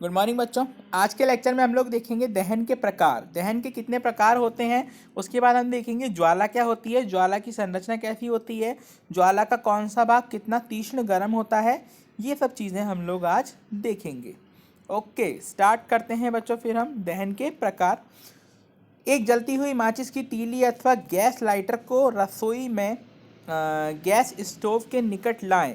Good morning बच्चों। आज के लेक्चर में हम लोग देखेंगे दहन के प्रकार। दहन के कितने प्रकार होते हैं, उसके बाद हम देखेंगे ज्वाला क्या होती है, ज्वाला की संरचना कैसी होती है, ज्वाला का कौन सा भाग कितना तीक्ष्ण गर्म होता है, ये सब चीज़ें हम लोग आज देखेंगे। ओके, स्टार्ट करते हैं बच्चों। फिर हम दहन के प्रकार। एक जलती हुई माचिस की तीली अथवा गैस लाइटर को रसोई में गैस स्टोव के निकट लाएं।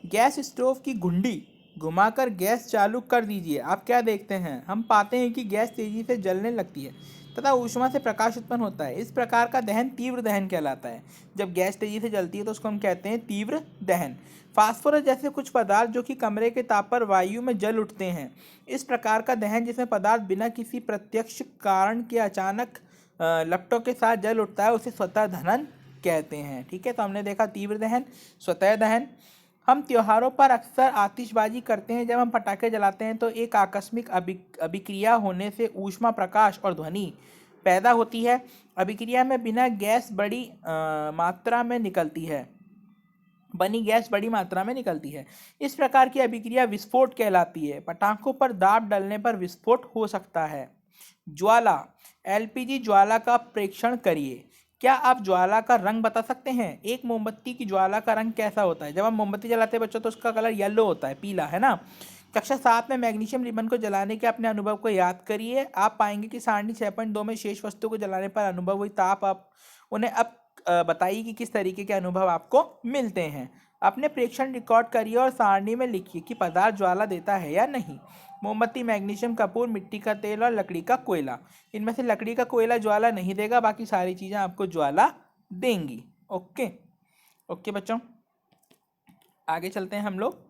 गैस स्टोव की घुंडी घुमाकर गैस चालू कर दीजिए। आप क्या देखते हैं, हम पाते हैं कि गैस तेजी से जलने लगती है तथा ऊष्मा से प्रकाश उत्पन्न होता है। इस प्रकार का दहन तीव्र दहन कहलाता है। जब गैस तेजी से जलती है तो उसको हम कहते हैं तीव्र दहन। फास्फोरस जैसे कुछ पदार्थ जो कि कमरे के ताप पर वायु में जल उठते हैं, इस प्रकार का दहन जिसमें पदार्थ बिना किसी प्रत्यक्ष कारण के अचानक लपटों के साथ जल उठता है, उसे स्वतः दहन कहते हैं। ठीक है, तो हमने देखा तीव्र दहन, स्वतः दहन। हम त्योहारों पर अक्सर आतिशबाजी करते हैं। जब हम पटाखे जलाते हैं तो एक आकस्मिक अभिक्रिया होने से ऊष्मा, प्रकाश और ध्वनि पैदा होती है। अभिक्रिया में बिना गैस मात्रा में निकलती है बनी गैस बड़ी मात्रा में निकलती है। इस प्रकार की अभिक्रिया विस्फोट कहलाती है। पटाखों पर दाब डलने पर विस्फोट हो सकता है। ज्वाला, एलपीजी ज्वाला का प्रेक्षण करिए। क्या आप ज्वाला का रंग बता सकते हैं? एक मोमबत्ती की ज्वाला का रंग कैसा होता है? जब हम मोमबत्ती जलाते हैं बच्चों तो उसका कलर येलो होता है, पीला, है ना। कक्षा 7 में मैग्नीशियम रिबन को जलाने के अपने अनुभव को याद करिए। आप पाएंगे कि सारणी 6.2 में शेष वस्तु को जलाने पर अनुभव हुई ताप। आप उन्हें अब बताइए कि किस तरीके के अनुभव आपको मिलते हैं। अपने प्रेक्षण रिकॉर्ड करिए और सारणी में लिखिए कि पदार्थ ज्वाला देता है या नहीं। मोमबत्ती, मैग्नीशियम, कपूर, मिट्टी का तेल और लकड़ी का कोयला। इनमें से लकड़ी का कोयला ज्वाला नहीं देगा, बाकी सारी चीज़ें आपको ज्वाला देंगी। ओके ओके बच्चों, आगे चलते हैं हम लोग।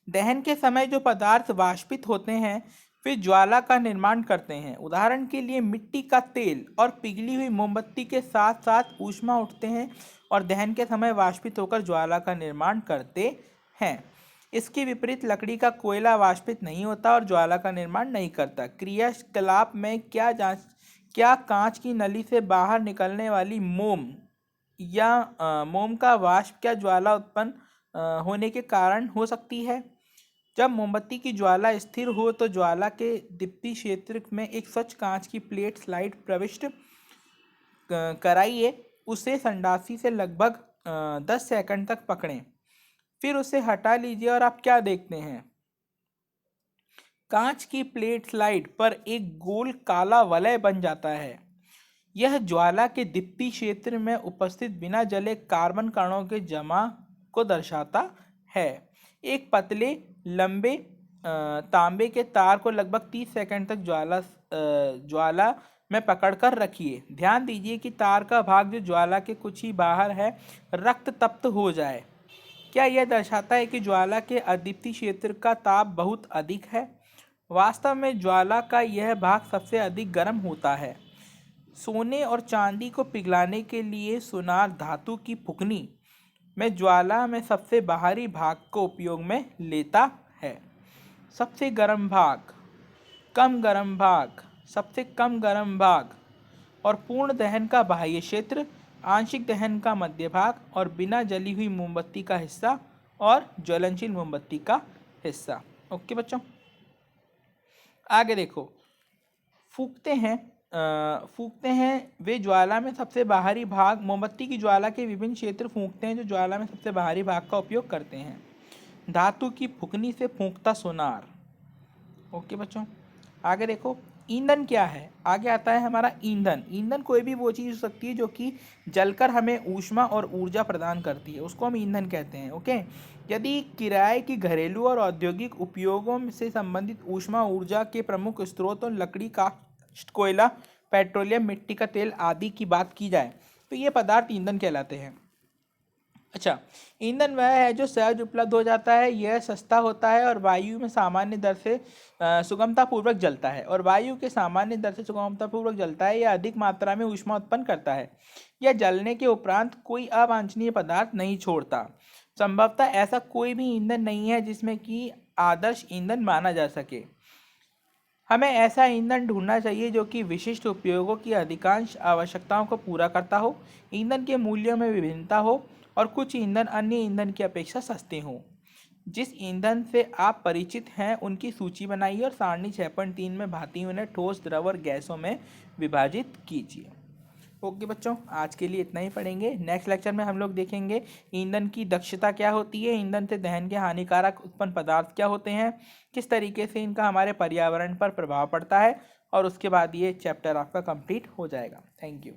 दहन के समय जो पदार्थ वाष्पित होते हैं वे ज्वाला का निर्माण करते हैं। उदाहरण के लिए मिट्टी का तेल और पिघली हुई मोमबत्ती के साथ साथ ऊष्मा उठते हैं और दहन के समय वाष्पित होकर ज्वाला का निर्माण करते हैं। इसके विपरीत लकड़ी का कोयला वाष्पित नहीं होता और ज्वाला का निर्माण नहीं करता। क्रियाकलाप में क्या कांच की नली से बाहर निकलने वाली मोम मोम का वाष्प क्या ज्वाला उत्पन्न होने के कारण हो सकती है? जब मोमबत्ती की ज्वाला स्थिर हो तो ज्वाला के दीप्ति क्षेत्र में एक स्वच्छ कांच की प्लेट स्लाइड प्रविष्ट कराइए। उसे संडासी से लगभग 10 सेकंड तक पकड़ें, फिर उसे हटा लीजिए और आप क्या देखते हैं? कांच की प्लेट स्लाइड पर एक गोल काला वलय बन जाता है। यह ज्वाला के दीप्ति क्षेत्र में उपस्थित बिना जले कार्बन कणों के जमा को दर्शाता है। एक पतले लंबे तांबे के तार को लगभग 30 सेकंड तक ज्वाला में पकड़कर रखिए। ध्यान दीजिए कि तार का भाग जो ज्वाला के कुछ ही बाहर है रक्त तप्त हो जाए। क्या यह दर्शाता है कि ज्वाला के अदीप्ति क्षेत्र का ताप बहुत अधिक है? वास्तव में ज्वाला का यह भाग सबसे अधिक गर्म होता है। सोने और चांदी को पिघलाने के लिए सोनार धातु की फुकनी में ज्वाला में सबसे बाहरी भाग को उपयोग में लेता है। सबसे गर्म भाग, कम गर्म भाग, सबसे कम गर्म भाग और पूर्ण दहन का बाह्य क्षेत्र, आंशिक दहन का मध्य भाग और बिना जली हुई मोमबत्ती का हिस्सा और ज्वलनशील मोमबत्ती का हिस्सा। ओके बच्चों, आगे देखो। फूंकते हैं वे ज्वाला में सबसे बाहरी भाग। मोमबत्ती की ज्वाला के विभिन्न क्षेत्र फूंकते हैं जो ज्वाला में सबसे बाहरी भाग का उपयोग करते हैं। धातु की फुकनी से फूंकता सोनार। ओके बच्चों, आगे देखो। ईंधन क्या है? आगे आता है हमारा ईंधन। ईंधन कोई भी वो चीज़ हो सकती है जो कि जलकर हमें ऊष्मा और ऊर्जा प्रदान करती है, उसको हम ईंधन कहते हैं। ओके, यदि किराए की घरेलू और औद्योगिक उपयोगों से संबंधित ऊष्मा ऊर्जा के प्रमुख स्रोतों लकड़ी, काष्ठ, कोयला, पेट्रोलियम, मिट्टी का तेल आदि की बात की जाए तो ये पदार्थ ईंधन कहलाते हैं। अच्छा, ईंधन वह है जो सहज उपलब्ध हो जाता है, यह सस्ता होता है और वायु में सामान्य दर से सुगमतापूर्वक जलता है यह अधिक मात्रा में ऊष्मा उत्पन्न करता है। यह जलने के उपरांत कोई अवांछनीय पदार्थ नहीं छोड़ता। संभवतः ऐसा कोई भी ईंधन नहीं है जिसमें कि आदर्श ईंधन माना जा सके। हमें ऐसा ईंधन ढूंढना चाहिए जो कि विशिष्ट उपयोगों की अधिकांश आवश्यकताओं को पूरा करता हो, ईंधन के मूल्यों में विभिन्नता हो और कुछ ईंधन अन्य ईंधन की अपेक्षा सस्ते हों। जिस ईंधन से आप परिचित हैं उनकी सूची बनाइए और सारणी 6.3 में भांति उन्हें ठोस, द्रव और गैसों में विभाजित कीजिए। ओके बच्चों, आज के लिए इतना ही पढ़ेंगे। नेक्स्ट लेक्चर में हम लोग देखेंगे ईंधन की दक्षता क्या होती है, ईंधन से दहन के हानिकारक उत्पन्न पदार्थ क्या होते हैं, किस तरीके से इनका हमारे पर्यावरण पर प्रभाव पड़ता है, और उसके बाद ये चैप्टर आपका कंप्लीट हो जाएगा। Thank you.